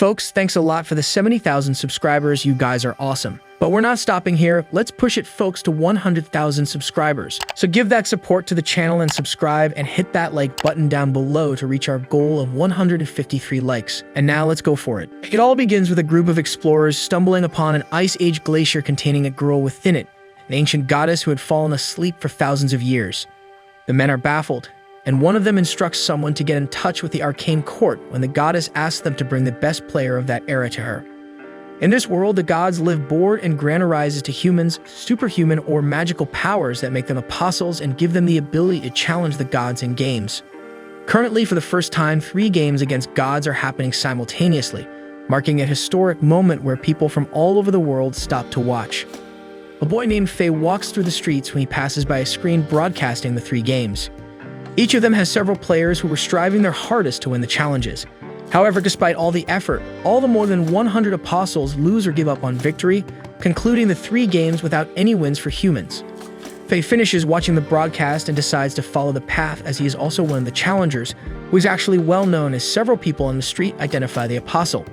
Folks, thanks a lot for the 70,000 subscribers. You guys are awesome. But we're not stopping here. Let's push it, folks, to 100,000 subscribers. So give that support to the channel and subscribe and hit that like button down below to reach our goal of 153 likes. And now let's go for it. It all begins with a group of explorers stumbling upon an Ice Age glacier containing a girl within it, an ancient goddess who had fallen asleep for thousands of years. The men are baffled, and one of them instructs someone to get in touch with the Arcane Court when the goddess asks them to bring the best player of that era to her. In this world, the gods live bored and grant arises to humans superhuman or magical powers that make them apostles and give them the ability to challenge the gods in games. Currently, for the first time, 3 games against gods are happening simultaneously, marking a historic moment where people from all over the world stop to watch. A boy named Faye walks through the streets when he passes by a screen broadcasting the 3 games. Each of them has several players who were striving their hardest to win the challenges. However, despite all the effort, all the more than 100 apostles lose or give up on victory, concluding the 3 games without any wins for humans. Faye finishes watching the broadcast and decides to follow the path, as he is also one of the challengers, who is actually well known, as several people on the street identify the apostle.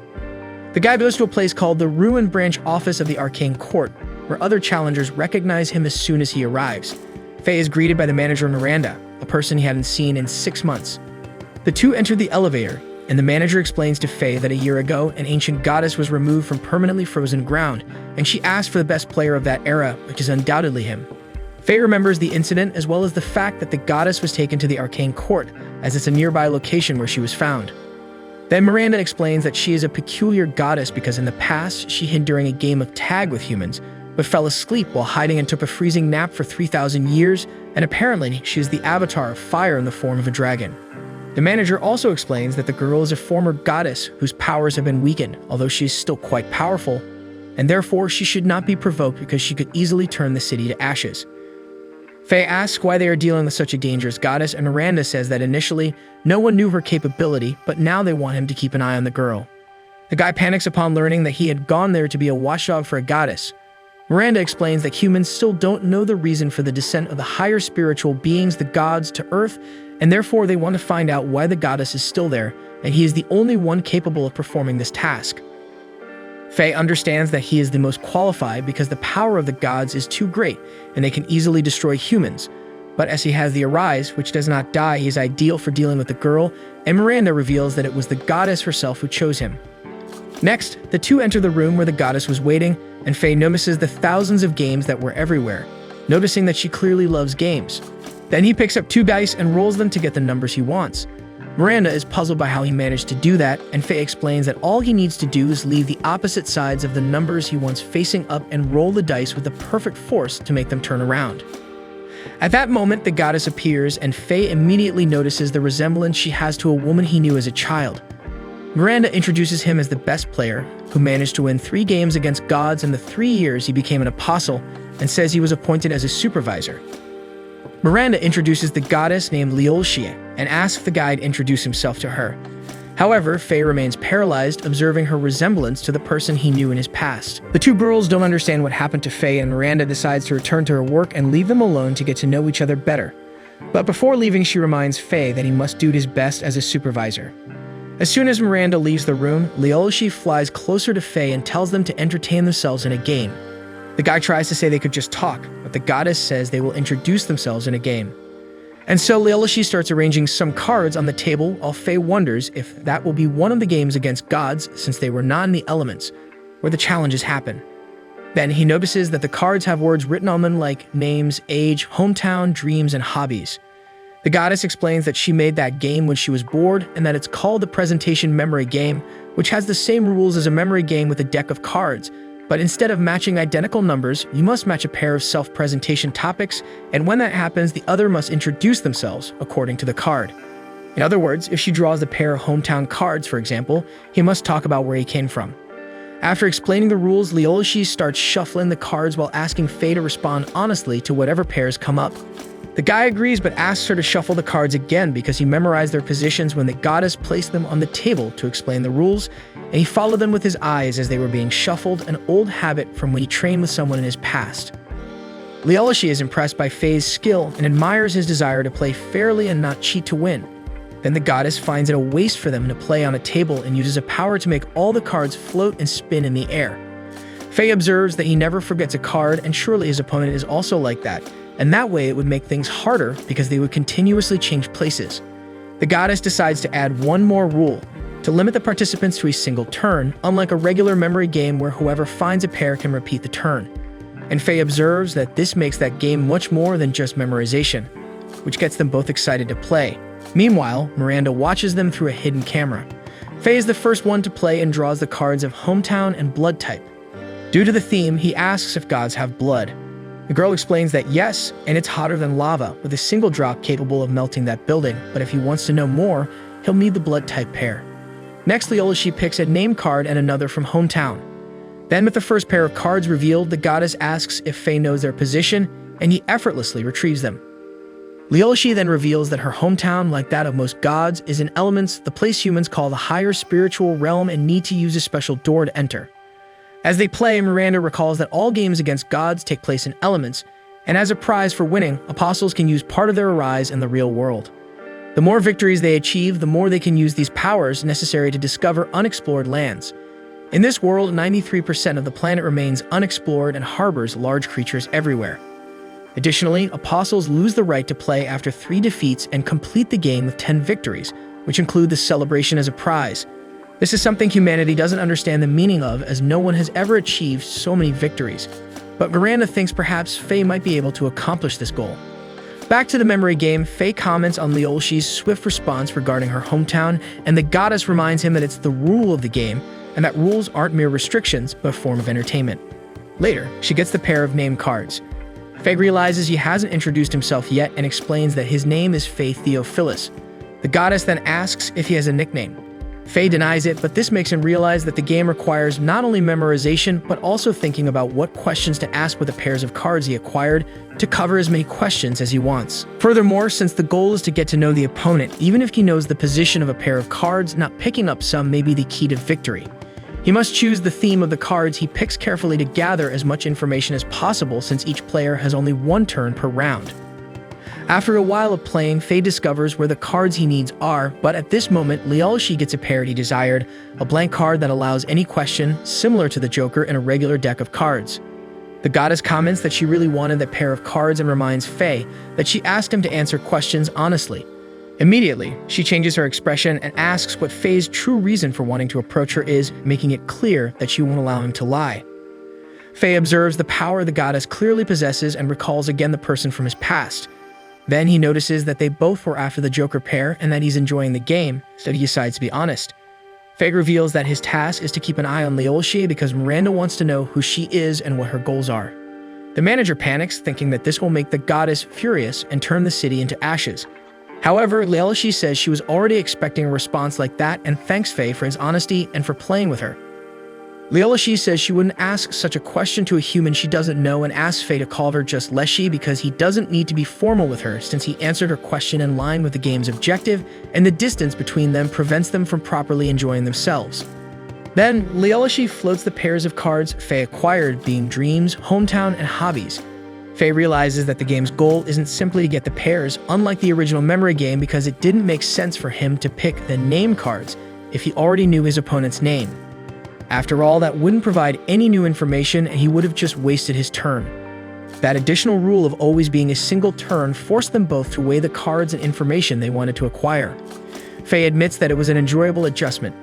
The guy goes to a place called the Ruined Branch Office of the Arcane Court, where other challengers recognize him as soon as he arrives. Faye is greeted by the manager Miranda, a person he hadn't seen in 6 months. The two enter the elevator, and the manager explains to Faye that a year ago, an ancient goddess was removed from permanently frozen ground, and she asked for the best player of that era, which is undoubtedly him. Faye remembers the incident as well as the fact that the goddess was taken to the Arcane Court, as it's a nearby location where she was found. Then Miranda explains that she is a peculiar goddess because in the past, she hid during a game of tag with humans, but fell asleep while hiding and took a freezing nap for 3,000 years, and apparently she is the avatar of fire in the form of a dragon. The manager also explains that the girl is a former goddess whose powers have been weakened, although she is still quite powerful, and therefore she should not be provoked because she could easily turn the city to ashes. Faye asks why they are dealing with such a dangerous goddess, and Miranda says that initially, no one knew her capability, but now they want him to keep an eye on the girl. The guy panics upon learning that he had gone there to be a watchdog for a goddess. Miranda explains that humans still don't know the reason for the descent of the higher spiritual beings, the gods, to Earth, and therefore they want to find out why the goddess is still there, and he is the only one capable of performing this task. Faye understands that he is the most qualified because the power of the gods is too great, and they can easily destroy humans. But as he has the Arise, which does not die, he is ideal for dealing with the girl, and Miranda reveals that it was the goddess herself who chose him. Next, the two enter the room where the goddess was waiting, and Faye notices the thousands of games that were everywhere, noticing that she clearly loves games. Then he picks up 2 dice and rolls them to get the numbers he wants. Miranda is puzzled by how he managed to do that, and Faye explains that all he needs to do is leave the opposite sides of the numbers he wants facing up and roll the dice with the perfect force to make them turn around. At that moment, the goddess appears, and Faye immediately notices the resemblance she has to a woman he knew as a child. Miranda introduces him as the best player, who managed to win 3 games against gods in the 3 years he became an apostle, and says he was appointed as a supervisor. Miranda introduces the goddess named Liolshie and asks the guy to introduce himself to her. However, Faye remains paralyzed, observing her resemblance to the person he knew in his past. The 2 girls don't understand what happened to Faye, and Miranda decides to return to her work and leave them alone to get to know each other better. But before leaving, she reminds Faye that he must do his best as a supervisor. As soon as Miranda leaves the room, Liolshie flies closer to Faye and tells them to entertain themselves in a game. The guy tries to say they could just talk, but the goddess says they will introduce themselves in a game. And so Liolshie starts arranging some cards on the table, while Faye wonders if that will be one of the games against gods, since they were not in the elements, where the challenges happen. Then he notices that the cards have words written on them like names, age, hometown, dreams, and hobbies. The goddess explains that she made that game when she was bored, and that it's called the Presentation Memory Game, which has the same rules as a memory game with a deck of cards, but instead of matching identical numbers, you must match a pair of self-presentation topics, and when that happens, the other must introduce themselves according to the card. In other words, if she draws the pair of hometown cards, for example, he must talk about where he came from. After explaining the rules, Liolshie starts shuffling the cards while asking Faye to respond honestly to whatever pairs come up. The guy agrees but asks her to shuffle the cards again because he memorized their positions when the goddess placed them on the table to explain the rules, and he followed them with his eyes as they were being shuffled, an old habit from when he trained with someone in his past. Liolshie is impressed by Faye's skill and admires his desire to play fairly and not cheat to win. Then the goddess finds it a waste for them to play on a table and uses a power to make all the cards float and spin in the air. Faye observes that he never forgets a card, and surely his opponent is also like that, and that way it would make things harder because they would continuously change places. The goddess decides to add one more rule, to limit the participants to a single turn, unlike a regular memory game where whoever finds a pair can repeat the turn. And Faye observes that this makes that game much more than just memorization, which gets them both excited to play. Meanwhile, Miranda watches them through a hidden camera. Faye is the first one to play and draws the cards of hometown and blood type. Due to the theme, he asks if gods have blood. The girl explains that yes, and it's hotter than lava, with a single drop capable of melting that building, but if he wants to know more, he'll need the blood type pair. Next, Leolishi picks a name card and another from hometown. Then, with the first pair of cards revealed, the goddess asks if Faye knows their position, and he effortlessly retrieves them. Leolishi then reveals that her hometown, like that of most gods, is in elements, the place humans call the higher spiritual realm, and need to use a special door to enter. As they play, Miranda recalls that all games against gods take place in elements, and as a prize for winning, apostles can use part of their arise in the real world. The more victories they achieve, the more they can use these powers necessary to discover unexplored lands. In this world, 93% of the planet remains unexplored and harbors large creatures everywhere. Additionally, apostles lose the right to play after 3 defeats and complete the game with 10 victories, which include the celebration as a prize. This is something humanity doesn't understand the meaning of, as no one has ever achieved so many victories. But Miranda thinks perhaps Faye might be able to accomplish this goal. Back to the memory game, Faye comments on Leolishi's swift response regarding her hometown, and the goddess reminds him that it's the rule of the game, and that rules aren't mere restrictions, but a form of entertainment. Later, she gets the pair of name cards. Faye realizes he hasn't introduced himself yet and explains that his name is Faye Theophilus. The goddess then asks if he has a nickname. Faye denies it, but this makes him realize that the game requires not only memorization, but also thinking about what questions to ask with the pairs of cards he acquired to cover as many questions as he wants. Furthermore, since the goal is to get to know the opponent, even if he knows the position of a pair of cards, not picking up some may be the key to victory. He must choose the theme of the cards he picks carefully to gather as much information as possible, since each player has only one turn per round. After a while of playing, Faye discovers where the cards he needs are, but at this moment, Leolishi gets a pair he desired, a blank card that allows any question, similar to the Joker in a regular deck of cards. The goddess comments that she really wanted that pair of cards and reminds Faye that she asked him to answer questions honestly. Immediately, she changes her expression and asks what Faye's true reason for wanting to approach her is, making it clear that she won't allow him to lie. Faye observes the power the goddess clearly possesses and recalls again the person from his past. Then he notices that they both were after the Joker pair and that he's enjoying the game, so he decides to be honest. Faye reveals that his task is to keep an eye on Leolishi because Miranda wants to know who she is and what her goals are. The manager panics, thinking that this will make the goddess furious and turn the city into ashes. However, Leolishi says she was already expecting a response like that and thanks Faye for his honesty and for playing with her. Leolishi says she wouldn't ask such a question to a human she doesn't know and asks Faye to call her just Leshy because he doesn't need to be formal with her since he answered her question in line with the game's objective and the distance between them prevents them from properly enjoying themselves. Then, Leolishi floats the pairs of cards Faye acquired, being dreams, hometown, and hobbies. Faye realizes that the game's goal isn't simply to get the pairs, unlike the original memory game, because it didn't make sense for him to pick the name cards if he already knew his opponent's name. After all, that wouldn't provide any new information and he would have just wasted his turn. That additional rule of always being a single turn forced them both to weigh the cards and information they wanted to acquire. Faye admits that it was an enjoyable adjustment.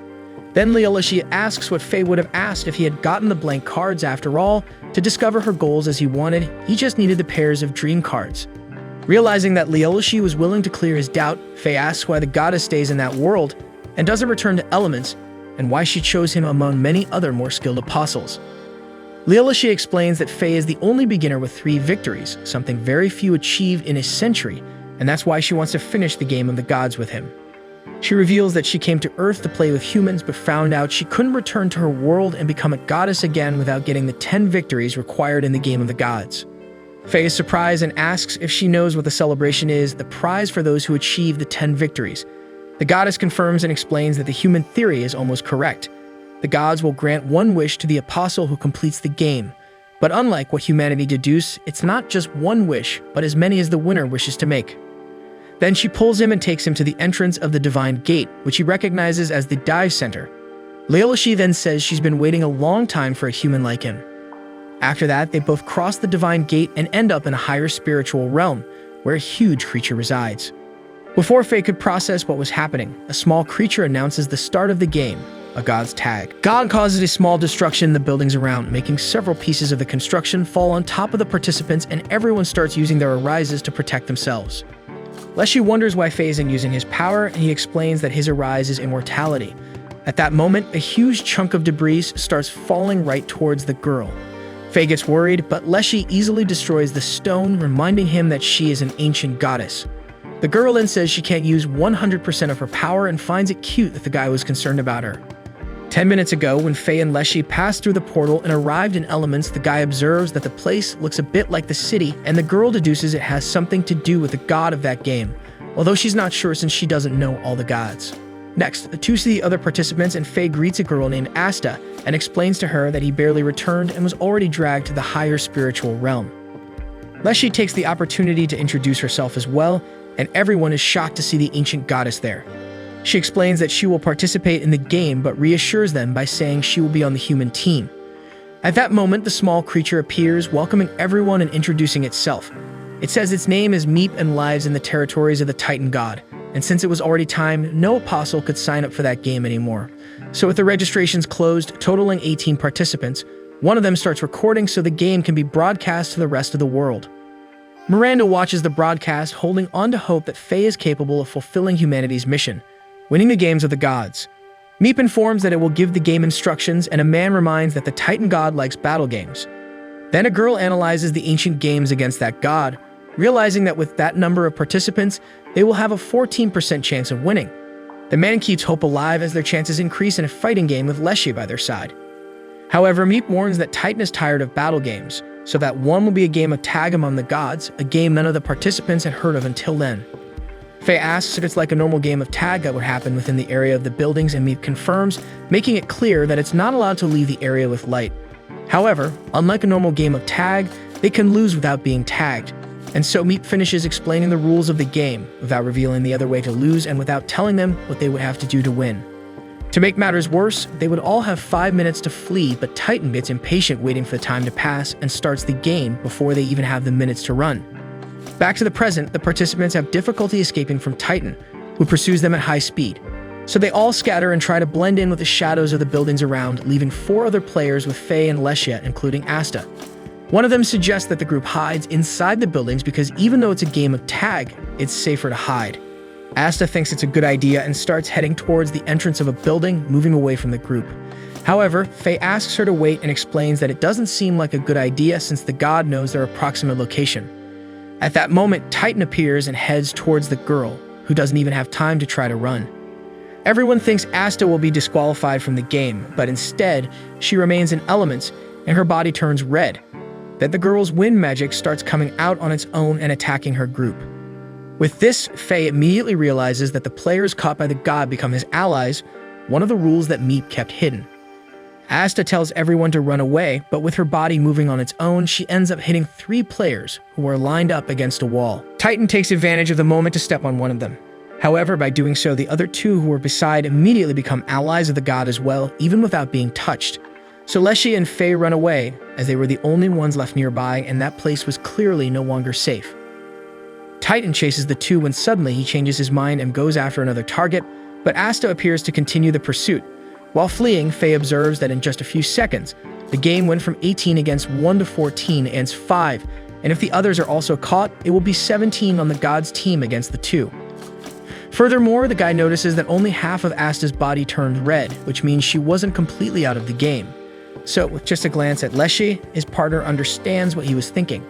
Then Leolishi asks what Faye would have asked if he had gotten the blank cards. After all, to discover her goals as he wanted, he just needed the pairs of dream cards. Realizing that Leolishi was willing to clear his doubt, Faye asks why the goddess stays in that world and doesn't return to elements, and why she chose him among many other more skilled apostles. Leolishi explains that Faye is the only beginner with 3 victories, something very few achieved in a century, and that's why she wants to finish the game of the gods with him. She reveals that she came to Earth to play with humans but found out she couldn't return to her world and become a goddess again without getting the 10 victories required in the game of the gods. Faye is surprised and asks if she knows what the celebration is, the prize for those who achieve the 10 victories. The goddess confirms and explains that the human theory is almost correct. The gods will grant one wish to the apostle who completes the game. But unlike what humanity deduce, it's not just one wish, but as many as the winner wishes to make. Then she pulls him and takes him to the entrance of the Divine Gate, which he recognizes as the dive center. Leolishi then says she's been waiting a long time for a human like him. After that, they both cross the Divine Gate and end up in a higher spiritual realm, where a huge creature resides. Before Faye could process what was happening, a small creature announces the start of the game, a god's tag. God causes a small destruction in the buildings around, making several pieces of the construction fall on top of the participants, and everyone starts using their arises to protect themselves. Leshy wonders why Faye isn't using his power, and he explains that his arise is immortality. At that moment, a huge chunk of debris starts falling right towards the girl. Faye gets worried, but Leshy easily destroys the stone, reminding him that she is an ancient goddess. The girl then says she can't use 100% of her power and finds it cute that the guy was concerned about her. 10 minutes ago, when Faye and Leshy passed through the portal and arrived in Elements, the guy observes that the place looks a bit like the city, and the girl deduces it has something to do with the god of that game, although she's not sure since she doesn't know all the gods. Next, the two see the other participants, and Faye greets a girl named Asta and explains to her that he barely returned and was already dragged to the higher spiritual realm. Leshy takes the opportunity to introduce herself as well, and everyone is shocked to see the ancient goddess there. She explains that she will participate in the game, but reassures them by saying she will be on the human team. At that moment, the small creature appears, welcoming everyone and introducing itself. It says its name is Meep and lives in the territories of the Titan god, and since it was already time, no apostle could sign up for that game anymore. So with the registrations closed, totaling 18 participants, one of them starts recording so the game can be broadcast to the rest of the world. Miranda watches the broadcast, holding on to hope that Faye is capable of fulfilling humanity's mission, winning the games of the gods. Meep informs that it will give the game instructions, and a man reminds that the Titan god likes battle games. Then a girl analyzes the ancient games against that god, realizing that with that number of participants, they will have a 14% chance of winning. The man keeps hope alive as their chances increase in a fighting game with Leshy by their side. However, Meep warns that Titan is tired of battle games, so that one will be a game of tag among the gods, a game none of the participants had heard of until then. Faye asks if it's like a normal game of tag that would happen within the area of the buildings, and Meep confirms, making it clear that it's not allowed to leave the area with light. However, unlike a normal game of tag, they can lose without being tagged, and so Meep finishes explaining the rules of the game, without revealing the other way to lose and without telling them what they would have to do to win. To make matters worse, they would all have 5 minutes to flee, but Titan gets impatient waiting for the time to pass and starts the game before they even have the minutes to run. Back to the present, the participants have difficulty escaping from Titan, who pursues them at high speed. So they all scatter and try to blend in with the shadows of the buildings around, leaving 4 other players with Faye and Leshy, including Asta. One of them suggests that the group hides inside the buildings because even though it's a game of tag, it's safer to hide. Asta thinks it's a good idea and starts heading towards the entrance of a building, moving away from the group. However, Faye asks her to wait and explains that it doesn't seem like a good idea since the god knows their approximate location. At that moment, Titan appears and heads towards the girl, who doesn't even have time to try to run. Everyone thinks Asta will be disqualified from the game, but instead, she remains in Elements and her body turns red. Then the girl's wind magic starts coming out on its own and attacking her group. With this, Faye immediately realizes that the players caught by the god become his allies, one of the rules that Meep kept hidden. Asta tells everyone to run away, but with her body moving on its own, she ends up hitting 3 players who are lined up against a wall. Titan takes advantage of the moment to step on one of them. However, by doing so, the other 2 who were beside immediately become allies of the god as well, even without being touched. So Leshy and Faye run away, as they were the only ones left nearby, and that place was clearly no longer safe. Titan chases the 2 when suddenly he changes his mind and goes after another target, but Asta appears to continue the pursuit. While fleeing, Faye observes that in just a few seconds, the game went from 18 against 1 to 14 against 5, and if the others are also caught, it will be 17 on the god's team against the 2. Furthermore, the guy notices that only half of Asta's body turned red, which means she wasn't completely out of the game. So, with just a glance at Leshy, his partner understands what he was thinking.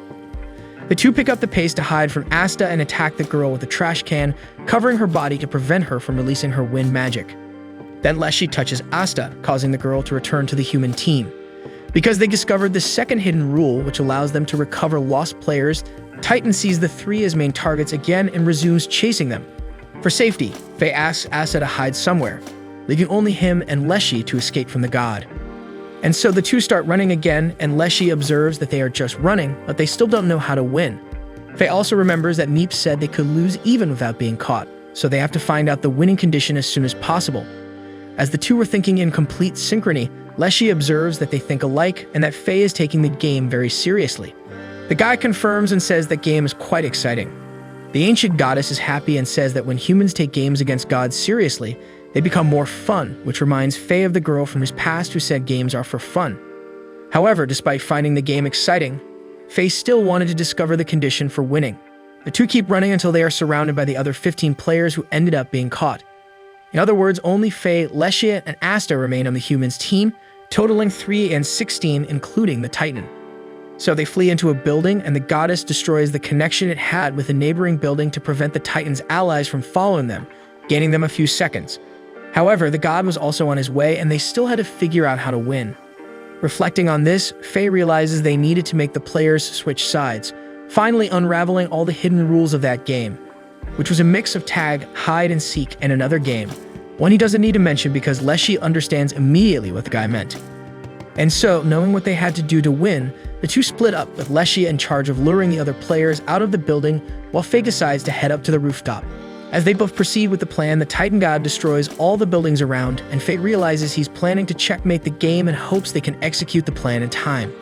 The 2 pick up the pace to hide from Asta and attack the girl with a trash can, covering her body to prevent her from releasing her wind magic. Then Leshy touches Asta, causing the girl to return to the human team. Because they discovered the second hidden rule, which allows them to recover lost players, Titan sees the 3 as main targets again and resumes chasing them. For safety, Faye asks Asta to hide somewhere, leaving only him and Leshy to escape from the god. And so the 2 start running again, and Leshy observes that they are just running, but they still don't know how to win. Faye also remembers that Meep said they could lose even without being caught, so they have to find out the winning condition as soon as possible. As the two were thinking in complete synchrony, Leshy observes that they think alike and that Faye is taking the game very seriously. The guy confirms and says that game is quite exciting. The ancient goddess is happy and says that when humans take games against gods seriously, they become more fun, which reminds Faye of the girl from his past who said games are for fun. However, despite finding the game exciting, Faye still wanted to discover the condition for winning. The two keep running until they are surrounded by the other 15 players who ended up being caught. In other words, only Faye, Leshy, and Asta remain on the humans' team, totaling 3 and 16, including the Titan. So they flee into a building, and the goddess destroys the connection it had with a neighboring building to prevent the Titan's allies from following them, gaining them a few seconds. However, the god was also on his way, and they still had to figure out how to win. Reflecting on this, Faye realizes they needed to make the players switch sides, finally unraveling all the hidden rules of that game, which was a mix of tag, hide and seek, and another game, one he doesn't need to mention because Leshy understands immediately what the guy meant. And so, knowing what they had to do to win, the two split up, with Leshy in charge of luring the other players out of the building, while Faye decides to head up to the rooftop. As they both proceed with the plan, the Titan god destroys all the buildings around, and Faye realizes he's planning to checkmate the game and hopes they can execute the plan in time.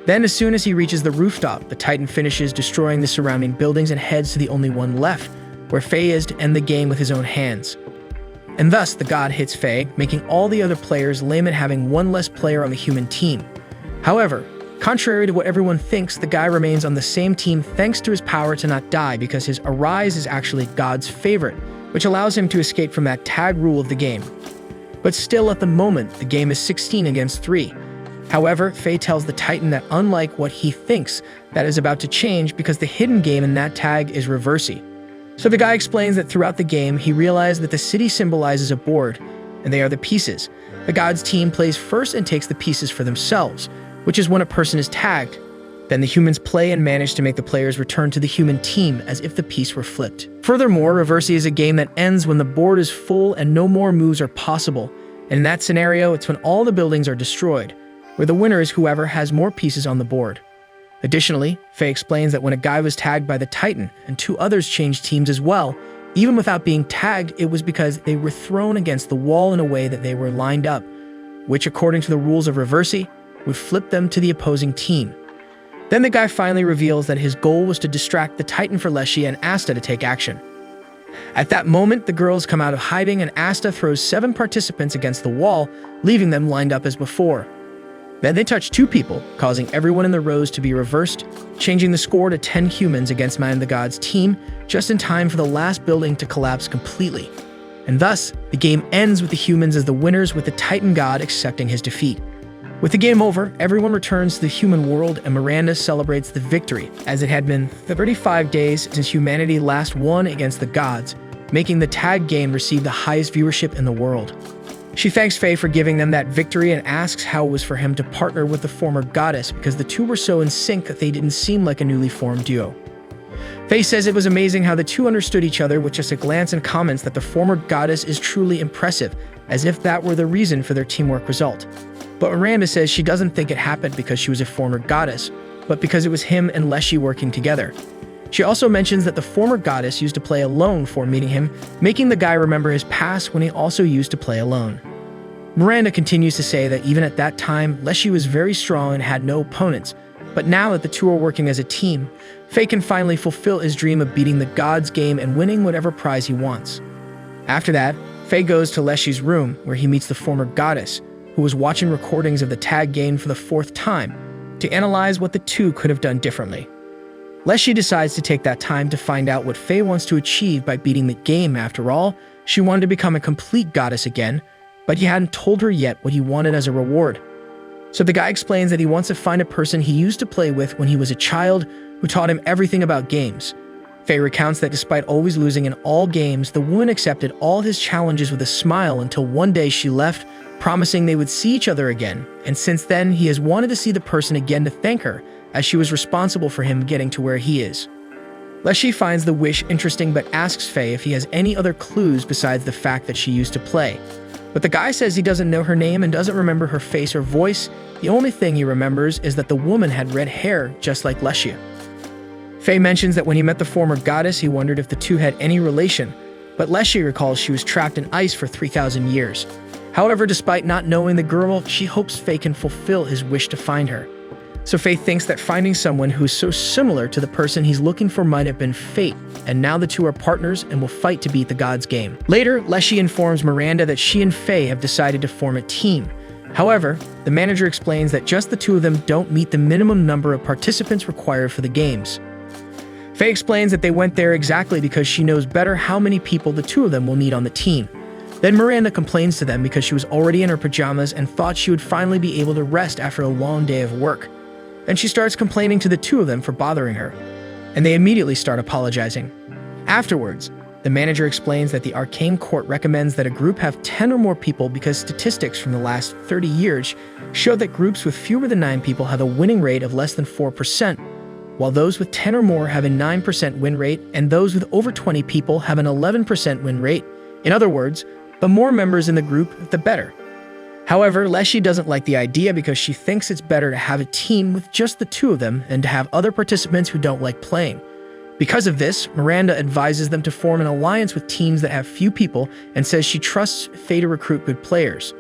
Then, as soon as he reaches the rooftop, the Titan finishes destroying the surrounding buildings and heads to the only one left, where Faye is to end the game with his own hands. And thus, the god hits Faye, making all the other players lame at having one less player on the human team. However, contrary to what everyone thinks, the guy remains on the same team thanks to his power to not die because his Arise is actually God's favorite, which allows him to escape from that tag rule of the game. But still, at the moment, the game is 16 against 3. However, Faye tells the Titan that unlike what he thinks, that is about to change because the hidden game in that tag is Reversey. So the guy explains that throughout the game, he realized that the city symbolizes a board, and they are the pieces. The god's team plays first and takes the pieces for themselves, which is when a person is tagged. Then the humans play and manage to make the players return to the human team as if the piece were flipped. Furthermore, Reversey is a game that ends when the board is full and no more moves are possible. And in that scenario, it's when all the buildings are destroyed, where the winner is whoever has more pieces on the board. Additionally, Faye explains that when a guy was tagged by the Titan and 2 others changed teams as well, even without being tagged, it was because they were thrown against the wall in a way that they were lined up, which according to the rules of Reversey, would flip them to the opposing team. Then the guy finally reveals that his goal was to distract the Titan for Leshy and Asta to take action. At that moment, the girls come out of hiding and Asta throws 7 participants against the wall, leaving them lined up as before. Then they touch 2 people, causing everyone in the rows to be reversed, changing the score to 10 humans against Man the God's team, just in time for the last building to collapse completely. And thus, the game ends with the humans as the winners, with the Titan God accepting his defeat. With the game over, everyone returns to the human world and Miranda celebrates the victory, as it had been 35 days since humanity last won against the gods, making the tag game receive the highest viewership in the world. She thanks Faye for giving them that victory and asks how it was for him to partner with the former goddess because the two were so in sync that they didn't seem like a newly formed duo. Faye says it was amazing how the two understood each other with just a glance and comments that the former goddess is truly impressive, as if that were the reason for their teamwork result. But Miranda says she doesn't think it happened because she was a former goddess, but because it was him and Leshy working together. She also mentions that the former goddess used to play alone before meeting him, making the guy remember his past when he also used to play alone. Miranda continues to say that even at that time, Leshy was very strong and had no opponents, but now that the two are working as a team, Faye can finally fulfill his dream of beating the god's game and winning whatever prize he wants. After that, Faye goes to Leshy's room, where he meets the former goddess, who was watching recordings of the tag game for the 4th time, to analyze what the two could have done differently. Leshy decides to take that time to find out what Faye wants to achieve by beating the game. After all, she wanted to become a complete goddess again, but he hadn't told her yet what he wanted as a reward. So the guy explains that he wants to find a person he used to play with when he was a child who taught him everything about games. Faye recounts that despite always losing in all games, the woman accepted all his challenges with a smile until one day she left, promising they would see each other again, and since then he has wanted to see the person again to thank her, as she was responsible for him getting to where he is. Leshy finds the wish interesting but asks Faye if he has any other clues besides the fact that she used to play. But the guy says he doesn't know her name and doesn't remember her face or voice. The only thing he remembers is that the woman had red hair just like Leshy. Faye mentions that when he met the former goddess, he wondered if the two had any relation, but Leshy recalls she was trapped in ice for 3,000 years. However, despite not knowing the girl, she hopes Faye can fulfill his wish to find her. So Faye thinks that finding someone who is so similar to the person he's looking for might have been fate, and now the two are partners and will fight to beat the gods game. Later, Leshy informs Miranda that she and Faye have decided to form a team. However, the manager explains that just the two of them don't meet the minimum number of participants required for the games. Faye explains that they went there exactly because she knows better how many people the two of them will need on the team. Then Miranda complains to them because she was already in her pajamas and thought she would finally be able to rest after a long day of work. Then she starts complaining to the two of them for bothering her, and they immediately start apologizing. Afterwards, the manager explains that the Arcane Court recommends that a group have 10 or more people because statistics from the last 30 years show that groups with fewer than 9 people have a winning rate of less than 4%, while those with 10 or more have a 9% win rate, and those with over 20 people have an 11% win rate. In other words, the more members in the group, the better. However, Leshy doesn't like the idea because she thinks it's better to have a team with just the two of them than to have other participants who don't like playing. Because of this, Miranda advises them to form an alliance with teams that have few people and says she trusts Faye to recruit good players.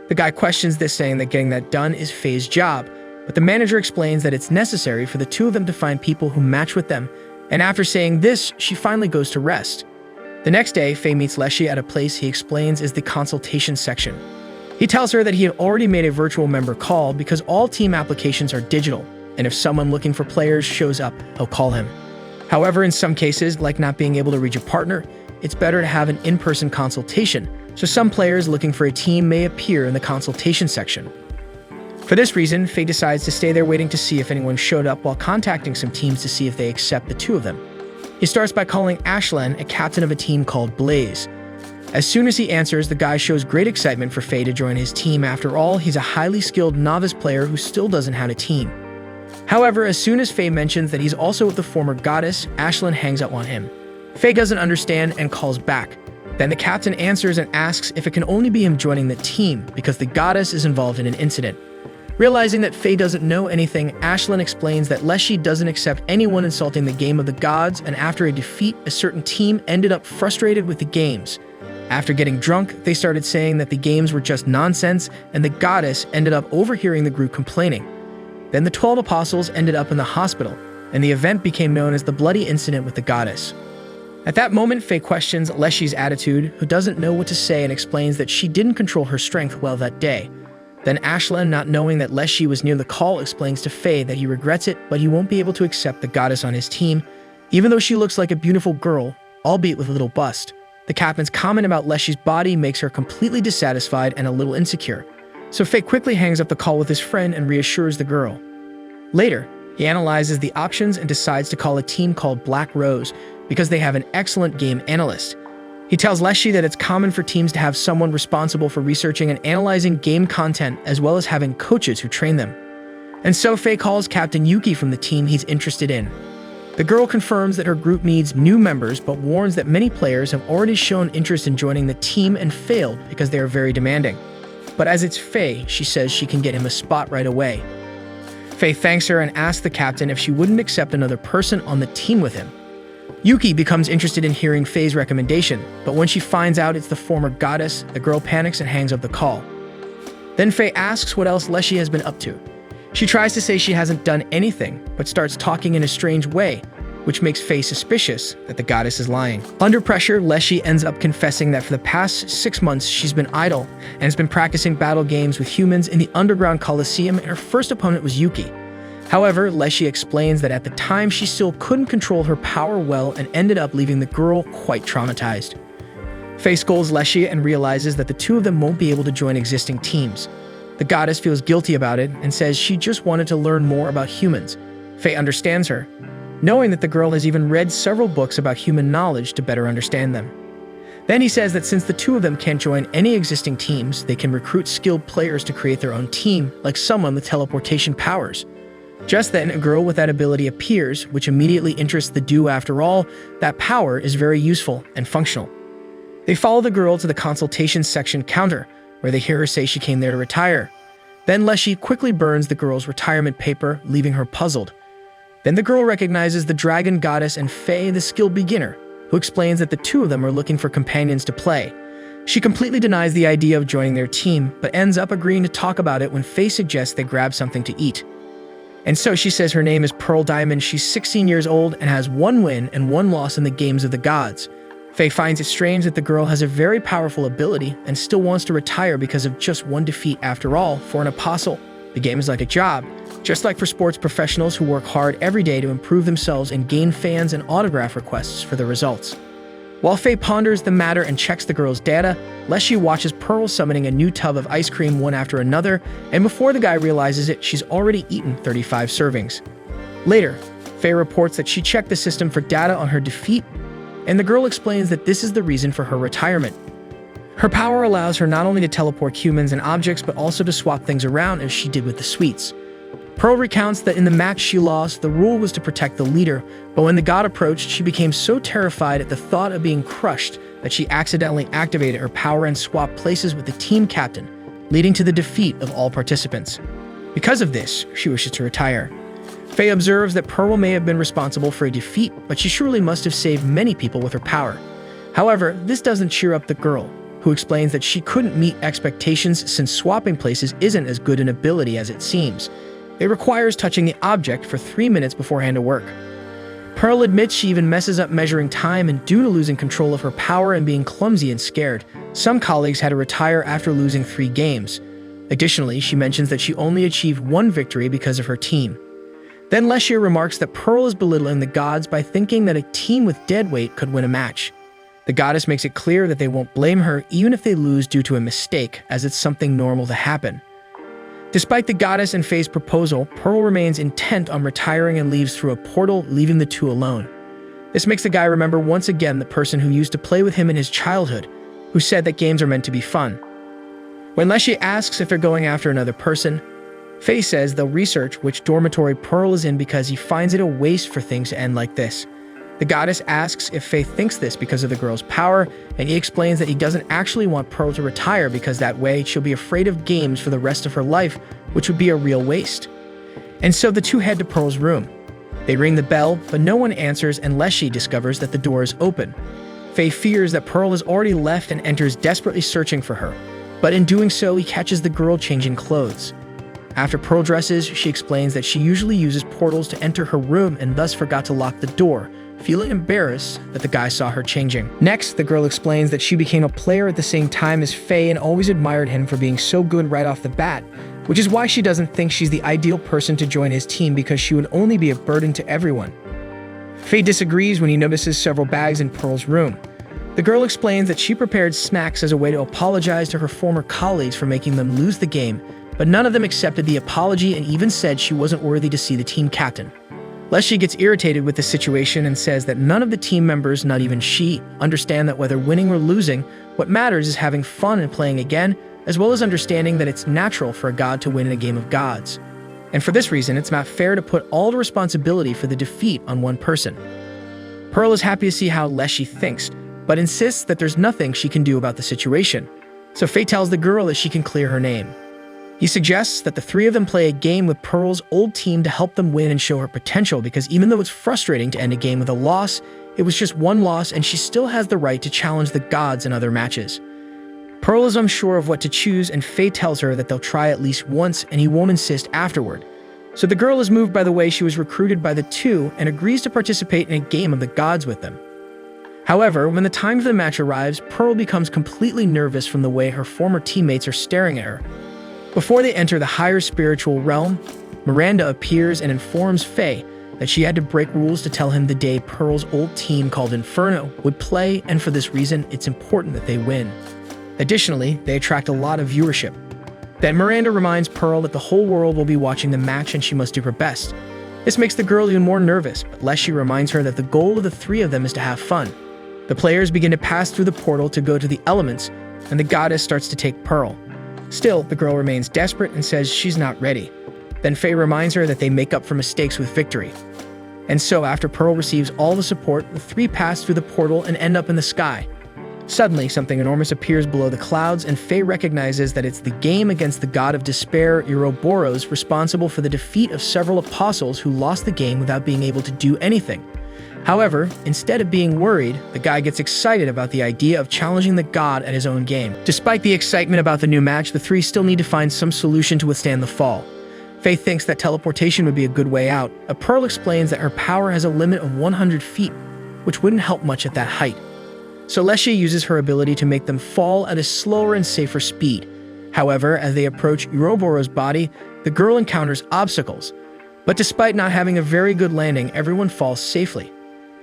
The guy questions this, saying that getting that done is Faye's job, but the manager explains that it's necessary for the two of them to find people who match with them, and after saying this, she finally goes to rest. The next day, Faye meets Leshy at a place he explains is the consultation section. He tells her that he had already made a virtual member call because all team applications are digital, and if someone looking for players shows up, he'll call him. However, in some cases, like not being able to reach a partner, it's better to have an in-person consultation, so some players looking for a team may appear in the consultation section. For this reason, Faye decides to stay there waiting to see if anyone showed up while contacting some teams to see if they accept the two of them. He starts by calling Ashlan, a captain of a team called Blaze. As soon as he answers, the guy shows great excitement for Faye to join his team. After all, he's a highly skilled novice player who still doesn't have a team. However, as soon as Faye mentions that he's also with the former goddess, Ashlan hangs up on him. Faye doesn't understand and calls back. Then the captain answers and asks if it can only be him joining the team because the goddess is involved in an incident. Realizing that Faye doesn't know anything, Ashlan explains that Leshy doesn't accept anyone insulting the game of the gods, and after a defeat, a certain team ended up frustrated with the games. After getting drunk, they started saying that the games were just nonsense, and the goddess ended up overhearing the group complaining. Then the 12 apostles ended up in the hospital, and the event became known as the Bloody Incident with the goddess. At that moment, Faye questions Leshy's attitude, who doesn't know what to say, and explains that she didn't control her strength well that day. Then Ashlan, not knowing that Leshy was near the call, explains to Faye that he regrets it, but he won't be able to accept the goddess on his team, even though she looks like a beautiful girl, albeit with a little bust. The captain's comment about Leshy's body makes her completely dissatisfied and a little insecure, so Faye quickly hangs up the call with his friend and reassures the girl. Later, he analyzes the options and decides to call a team called Black Rose because they have an excellent game analyst. He tells Leshy that it's common for teams to have someone responsible for researching and analyzing game content, as well as having coaches who train them. And so Faye calls Captain Yuki from the team he's interested in. The girl confirms that her group needs new members, but warns that many players have already shown interest in joining the team and failed because they are very demanding. But as it's Faye, she says she can get him a spot right away. Faye thanks her and asks the captain if she wouldn't accept another person on the team with him. Yuki becomes interested in hearing Faye's recommendation, but when she finds out it's the former goddess, the girl panics and hangs up the call. Then Faye asks what else Leshy has been up to. She tries to say she hasn't done anything, but starts talking in a strange way, which makes Faye suspicious that the goddess is lying. Under pressure, Leshy ends up confessing that for the past 6 months she's been idle and has been practicing battle games with humans in the underground Coliseum, and her first opponent was Yuki. However, Leshy explains that at the time she still couldn't control her power well and ended up leaving the girl quite traumatized. Faye scolds Leshy and realizes that the two of them won't be able to join existing teams. The goddess feels guilty about it and says she just wanted to learn more about humans. Faye understands her, knowing that the girl has even read several books about human knowledge to better understand them. Then he says that since the two of them can't join any existing teams, they can recruit skilled players to create their own team, like someone with teleportation powers. Just then, a girl with that ability appears, which immediately interests the duo. After all, that power is very useful and functional. They follow the girl to the consultation section counter, where they hear her say she came there to retire. Then Leshy quickly burns the girl's retirement paper, leaving her puzzled. Then the girl recognizes the dragon goddess and Faye, the skilled beginner, who explains that the two of them are looking for companions to play. She completely denies the idea of joining their team, but ends up agreeing to talk about it when Faye suggests they grab something to eat. And so she says her name is Pearl Diamond, she's 16 years old and has 1 win and 1 loss in the games of the gods. Faye finds it strange that the girl has a very powerful ability and still wants to retire because of just 1 defeat. After all, for an apostle, the game is like a job, just like for sports professionals who work hard every day to improve themselves and gain fans and autograph requests for the results. While Faye ponders the matter and checks the girl's data, Leshy watches Pearl summoning a new tub of ice cream one after another, and before the guy realizes it, she's already eaten 35 servings. Later, Faye reports that she checked the system for data on her defeat, and the girl explains that this is the reason for her retirement. Her power allows her not only to teleport humans and objects, but also to swap things around as she did with the sweets. Pearl recounts that in the match she lost, the rule was to protect the leader, but when the god approached, she became so terrified at the thought of being crushed that she accidentally activated her power and swapped places with the team captain, leading to the defeat of all participants. Because of this, she wishes to retire. Faye observes that Pearl may have been responsible for a defeat, but she surely must have saved many people with her power. However, this doesn't cheer up the girl, who explains that she couldn't meet expectations since swapping places isn't as good an ability as it seems. It requires touching the object for 3 minutes beforehand to work. Pearl admits she even messes up measuring time, and due to losing control of her power and being clumsy and scared, some colleagues had to retire after losing 3 games. Additionally, she mentions that she only achieved 1 victory because of her team. Then Leshier remarks that Pearl is belittling the gods by thinking that a team with deadweight could win a match. The goddess makes it clear that they won't blame her even if they lose due to a mistake, as it's something normal to happen. Despite the goddess and Faye's proposal, Pearl remains intent on retiring and leaves through a portal, leaving the two alone. This makes the guy remember once again the person who used to play with him in his childhood, who said that games are meant to be fun. When Leshy asks if they're going after another person, Faye says they'll research which dormitory Pearl is in because he finds it a waste for things to end like this. The goddess asks if Faye thinks this because of the girl's power, and he explains that he doesn't actually want Pearl to retire because that way she'll be afraid of games for the rest of her life, which would be a real waste. And so the two head to Pearl's room. They ring the bell, but no one answers, and Leshy discovers that the door is open. Faye fears that Pearl has already left and enters desperately searching for her, but in doing so he catches the girl changing clothes. After Pearl dresses, she explains that she usually uses portals to enter her room and thus forgot to lock the door, feeling embarrassed that the guy saw her changing. Next, the girl explains that she became a player at the same time as Faye and always admired him for being so good right off the bat, which is why she doesn't think she's the ideal person to join his team because she would only be a burden to everyone. Faye disagrees when he notices several bags in Pearl's room. The girl explains that she prepared snacks as a way to apologize to her former colleagues for making them lose the game, but none of them accepted the apology and even said she wasn't worthy to see the team captain. Leshy gets irritated with the situation and says that none of the team members, not even she, understand that whether winning or losing, what matters is having fun and playing again, as well as understanding that it's natural for a god to win in a game of gods. And for this reason, it's not fair to put all the responsibility for the defeat on one person. Pearl is happy to see how Leshy thinks, but insists that there's nothing she can do about the situation. So Faye tells the girl that she can clear her name. He suggests that the three of them play a game with Pearl's old team to help them win and show her potential, because even though it's frustrating to end a game with a loss, it was just one loss and she still has the right to challenge the gods in other matches. Pearl is unsure of what to choose, and Faye tells her that they'll try at least once and he won't insist afterward. So the girl is moved by the way she was recruited by the two and agrees to participate in a game of the gods with them. However, when the time for the match arrives, Pearl becomes completely nervous from the way her former teammates are staring at her. Before they enter the higher spiritual realm, Miranda appears and informs Faye that she had to break rules to tell him the day Pearl's old team called Inferno would play, and for this reason, it's important that they win. Additionally, they attract a lot of viewership. Then Miranda reminds Pearl that the whole world will be watching the match and she must do her best. This makes the girl even more nervous, but Leshy reminds her that the goal of the three of them is to have fun. The players begin to pass through the portal to go to the elements, and the goddess starts to take Pearl. Still, the girl remains desperate and says she's not ready. Then Faye reminds her that they make up for mistakes with victory. And so, after Pearl receives all the support, the three pass through the portal and end up in the sky. Suddenly, something enormous appears below the clouds, and Faye recognizes that it's the game against the god of despair, Ouroboros, responsible for the defeat of several apostles who lost the game without being able to do anything. However, instead of being worried, the guy gets excited about the idea of challenging the god at his own game. Despite the excitement about the new match, the three still need to find some solution to withstand the fall. Faye thinks that teleportation would be a good way out. A Pearl explains that her power has a limit of 100 feet, which wouldn't help much at that height. So Leshy uses her ability to make them fall at a slower and safer speed. However, as they approach Ouroboros' body, the girl encounters obstacles. But despite not having a very good landing, everyone falls safely.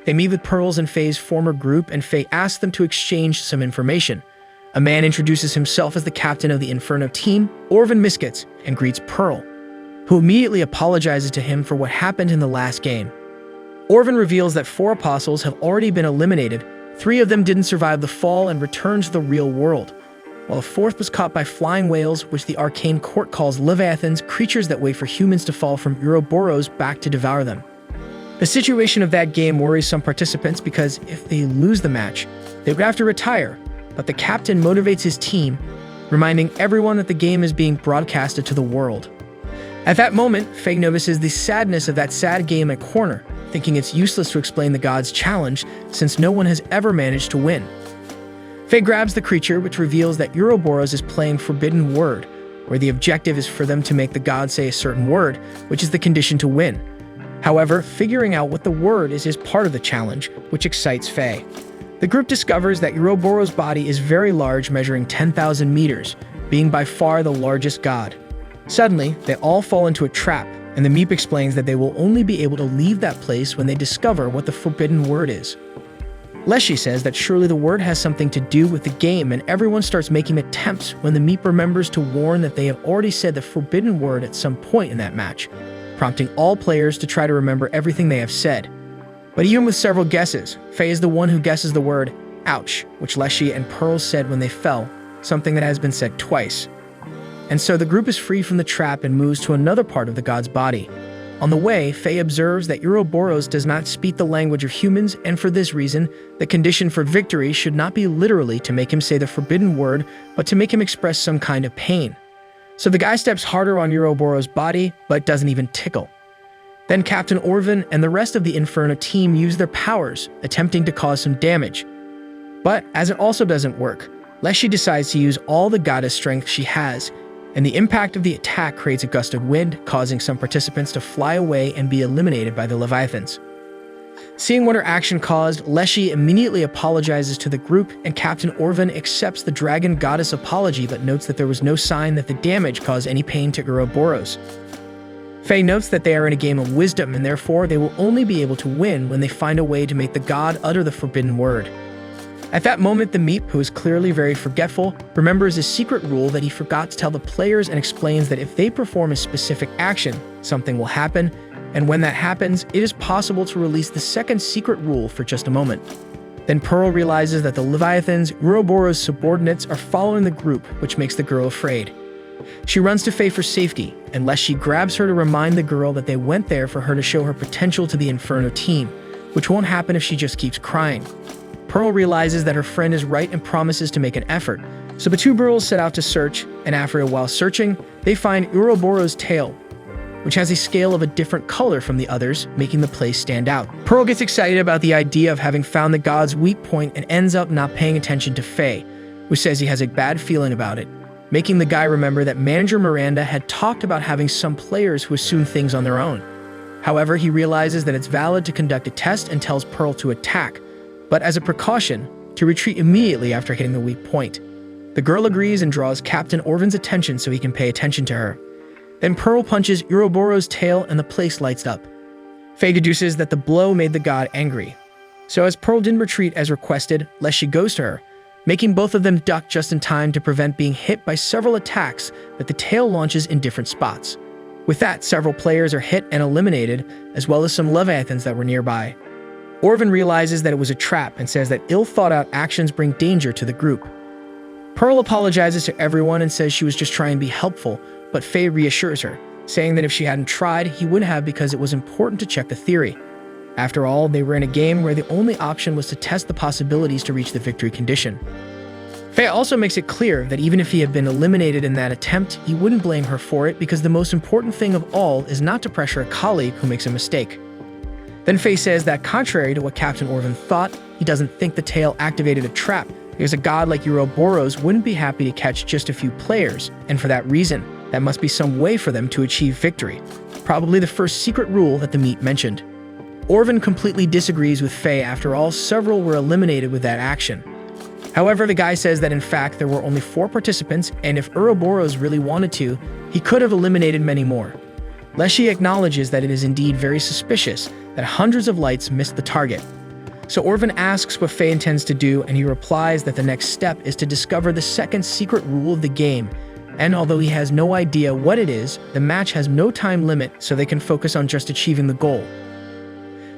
They meet with Pearl's and Faye's former group, and Faye asks them to exchange some information. A man introduces himself as the captain of the Inferno team, Orvin Miskets, and greets Pearl, who immediately apologizes to him for what happened in the last game. Orvin reveals that 4 apostles have already been eliminated. 3 of them didn't survive the fall and returned to the real world, while a 4th was caught by flying whales, which the Arcane Court calls leviathans, creatures that wait for humans to fall from Ouroboros back to devour them. The situation of that game worries some participants because if they lose the match, they would have to retire, but the captain motivates his team, reminding everyone that the game is being broadcasted to the world. At that moment, Faye notices the sadness of that sad game at corner, thinking it's useless to explain the god's challenge since no one has ever managed to win. Faye grabs the creature, which reveals that Ouroboros is playing Forbidden Word, where the objective is for them to make the god say a certain word, which is the condition to win. However, figuring out what the word is part of the challenge, which excites Faye. The group discovers that Ouroboros' body is very large, measuring 10,000 meters, being by far the largest god. Suddenly, they all fall into a trap, and the Meep explains that they will only be able to leave that place when they discover what the forbidden word is. Leshy says that surely the word has something to do with the game, and everyone starts making attempts when the Meep remembers to warn that they have already said the forbidden word at some point in that match, prompting all players to try to remember everything they have said. But even with several guesses, Faye is the one who guesses the word ouch, which Leshy and Pearl said when they fell, something that has been said twice. And so the group is free from the trap and moves to another part of the god's body. On the way, Faye observes that Ouroboros does not speak the language of humans, and for this reason, the condition for victory should not be literally to make him say the forbidden word, but to make him express some kind of pain. So the guy steps harder on Ouroboros' body, but doesn't even tickle. Then Captain Orvin and the rest of the Inferno team use their powers, attempting to cause some damage. But as it also doesn't work, Leshy decides to use all the goddess strength she has, and the impact of the attack creates a gust of wind, causing some participants to fly away and be eliminated by the Leviathans. Seeing what her action caused, Leshy immediately apologizes to the group, and Captain Orvin accepts the dragon goddess apology but notes that there was no sign that the damage caused any pain to Ouroboros. Faye notes that they are in a game of wisdom, and therefore they will only be able to win when they find a way to make the god utter the forbidden word. At that moment, the Meep, who is clearly very forgetful, remembers a secret rule that he forgot to tell the players and explains that if they perform a specific action, something will happen, and when that happens, it is possible to release the second secret rule for just a moment. Then Pearl realizes that the Leviathans, Ouroboros' subordinates, are following the group, which makes the girl afraid. She runs to Faye for safety, unless she grabs her to remind the girl that they went there for her to show her potential to the Inferno team, which won't happen if she just keeps crying. Pearl realizes that her friend is right and promises to make an effort, so the two girls set out to search, and after a while searching, they find Ouroboros' tail, which has a scale of a different color from the others, making the place stand out. Pearl gets excited about the idea of having found the god's weak point and ends up not paying attention to Faye, who says he has a bad feeling about it, making the guy remember that manager Miranda had talked about having some players who assume things on their own. However, he realizes that it's valid to conduct a test and tells Pearl to attack, but as a precaution, to retreat immediately after hitting the weak point. The girl agrees and draws Captain Orvin's attention so he can pay attention to her. Then Pearl punches Ouroboros' tail and the place lights up. Faye deduces that the blow made the god angry. So as Pearl didn't retreat as requested, Leshy goes to her, making both of them duck just in time to prevent being hit by several attacks that the tail launches in different spots. With that, several players are hit and eliminated, as well as some Leviathans that were nearby. Orvin realizes that it was a trap and says that ill-thought-out actions bring danger to the group. Pearl apologizes to everyone and says she was just trying to be helpful, but Faye reassures her, saying that if she hadn't tried, he would have because it was important to check the theory. After all, they were in a game where the only option was to test the possibilities to reach the victory condition. Faye also makes it clear that even if he had been eliminated in that attempt, he wouldn't blame her for it because the most important thing of all is not to pressure a colleague who makes a mistake. Then Faye says that contrary to what Captain Orvan thought, he doesn't think the tail activated a trap because a god like Ouroboros wouldn't be happy to catch just a few players, and for that reason, that must be some way for them to achieve victory. Probably the first secret rule that the meat mentioned. Orvan completely disagrees with Faye. After all, several were eliminated with that action. However, the guy says that in fact there were only 4 participants, and if Ouroboros really wanted to, he could have eliminated many more. Leshy acknowledges that it is indeed very suspicious that hundreds of lights missed the target. So Orvan asks what Faye intends to do, and he replies that the next step is to discover the second secret rule of the game, and although he has no idea what it is, the match has no time limit so they can focus on just achieving the goal.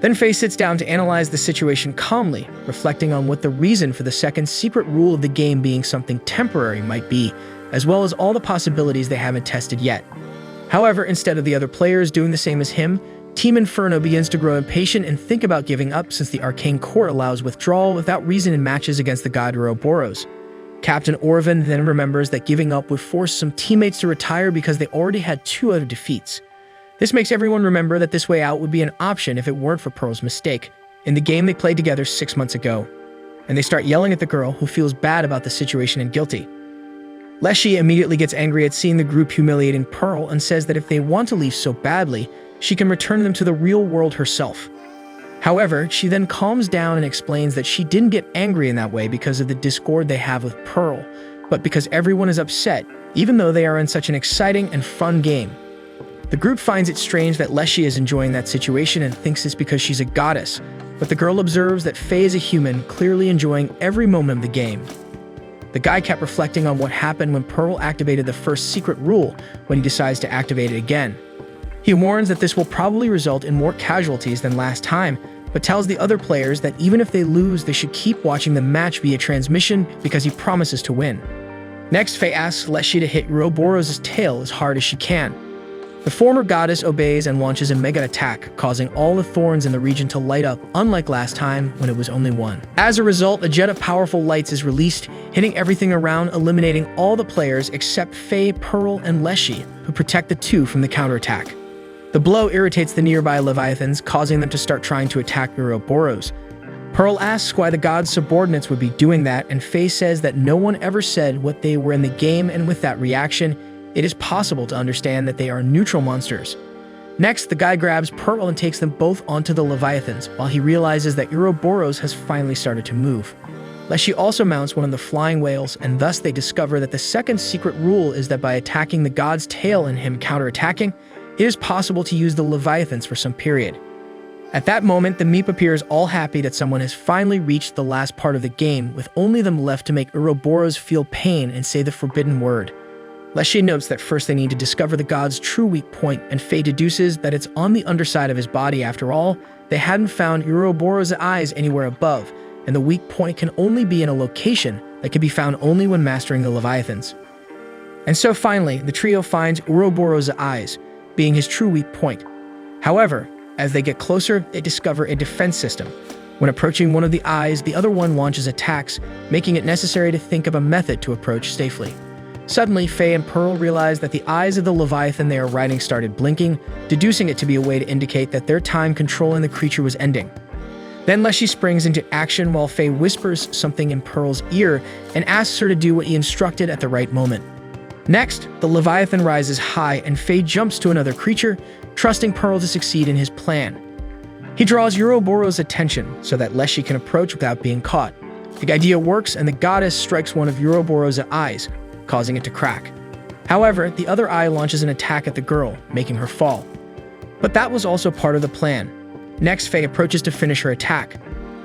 Then Faye sits down to analyze the situation calmly, reflecting on what the reason for the second secret rule of the game being something temporary might be, as well as all the possibilities they haven't tested yet. However, instead of the other players doing the same as him, Team Inferno begins to grow impatient and think about giving up since the Arcane Court allows withdrawal without reason in matches against the god Ouroboros. Captain Orvan then remembers that giving up would force some teammates to retire because they already had 2 other defeats. This makes everyone remember that this way out would be an option if it weren't for Pearl's mistake in the game they played together 6 months ago. And they start yelling at the girl, who feels bad about the situation and guilty. Leshy immediately gets angry at seeing the group humiliating Pearl and says that if they want to leave so badly, she can return them to the real world herself. However, she then calms down and explains that she didn't get angry in that way because of the discord they have with Pearl, but because everyone is upset, even though they are in such an exciting and fun game. The group finds it strange that Leshy is enjoying that situation and thinks it's because she's a goddess, but the girl observes that Faye is a human, clearly enjoying every moment of the game. The guy kept reflecting on what happened when Pearl activated the first secret rule when he decides to activate it again. He warns that this will probably result in more casualties than last time, but tells the other players that even if they lose, they should keep watching the match via transmission because he promises to win. Next, Faye asks Leshy to hit Ouroboros' tail as hard as she can. The former goddess obeys and launches a mega attack, causing all the thorns in the region to light up, unlike last time when it was only 1. As a result, a jet of powerful lights is released, hitting everything around, eliminating all the players except Faye, Pearl, and Leshy, who protect the 2 from the counterattack. The blow irritates the nearby Leviathans, causing them to start trying to attack Ouroboros. Pearl asks why the god's subordinates would be doing that, and Faye says that no one ever said what they were in the game, and with that reaction, it is possible to understand that they are neutral monsters. Next, the guy grabs Pearl and takes them both onto the Leviathans, while he realizes that Ouroboros has finally started to move. Leshy also mounts one of the flying whales, and thus they discover that the second secret rule is that by attacking the god's tail and him counterattacking, it is possible to use the Leviathans for some period. At that moment, the Meep appears all happy that someone has finally reached the last part of the game, with only them left to make Ouroboros feel pain and say the forbidden word. Leshy notes that first they need to discover the god's true weak point, and Faye deduces that it's on the underside of his body. After all, they hadn't found Ouroboros' eyes anywhere above, and the weak point can only be in a location that can be found only when mastering the Leviathans. And so finally, the trio finds Ouroboros' eyes, being his true weak point. However, as they get closer, they discover a defense system. When approaching one of the eyes, the other one launches attacks, making it necessary to think of a method to approach safely. Suddenly, Faye and Pearl realize that the eyes of the Leviathan they are riding started blinking, deducing it to be a way to indicate that their time controlling the creature was ending. Then Leshy springs into action while Faye whispers something in Pearl's ear and asks her to do what he instructed at the right moment. Next, the Leviathan rises high and Faye jumps to another creature, trusting Pearl to succeed in his plan. He draws Ouroboros' attention so that Leshy can approach without being caught. The idea works and the goddess strikes one of Ouroboros' eyes, causing it to crack. However, the other eye launches an attack at the girl, making her fall. But that was also part of the plan. Next, Faye approaches to finish her attack.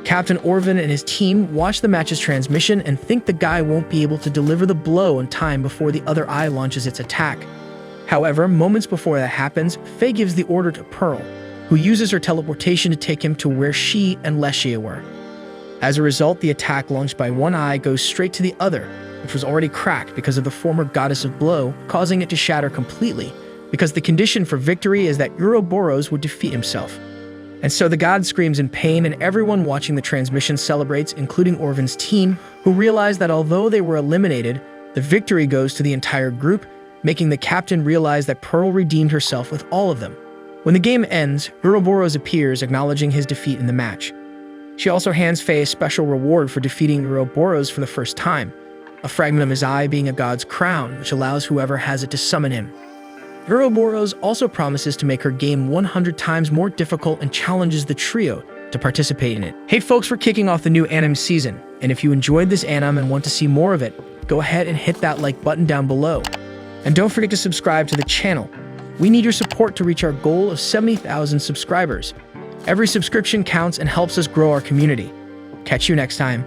Captain Orvan and his team watch the match's transmission and think the guy won't be able to deliver the blow in time before the other eye launches its attack. However, moments before that happens, Faye gives the order to Pearl, who uses her teleportation to take him to where she and Leshy were. As a result, the attack launched by one eye goes straight to the other, which was already cracked because of the former goddess of blow, causing it to shatter completely, because the condition for victory is that Ouroboros would defeat himself. And so the god screams in pain, and everyone watching the transmission celebrates, including Orvin's team, who realize that although they were eliminated, the victory goes to the entire group, making the captain realize that Pearl redeemed herself with all of them. When the game ends, Ouroboros appears, acknowledging his defeat in the match. She also hands Faye a special reward for defeating Ouroboros for the first time, a fragment of his eye being a god's crown, which allows whoever has it to summon him. Ouroboros also promises to make her game 100 times more difficult and challenges the trio to participate in it. Hey folks, we're kicking off the new anime season, and if you enjoyed this anime and want to see more of it, go ahead and hit that like button down below. And don't forget to subscribe to the channel. We need your support to reach our goal of 70,000 subscribers. Every subscription counts and helps us grow our community. Catch you next time.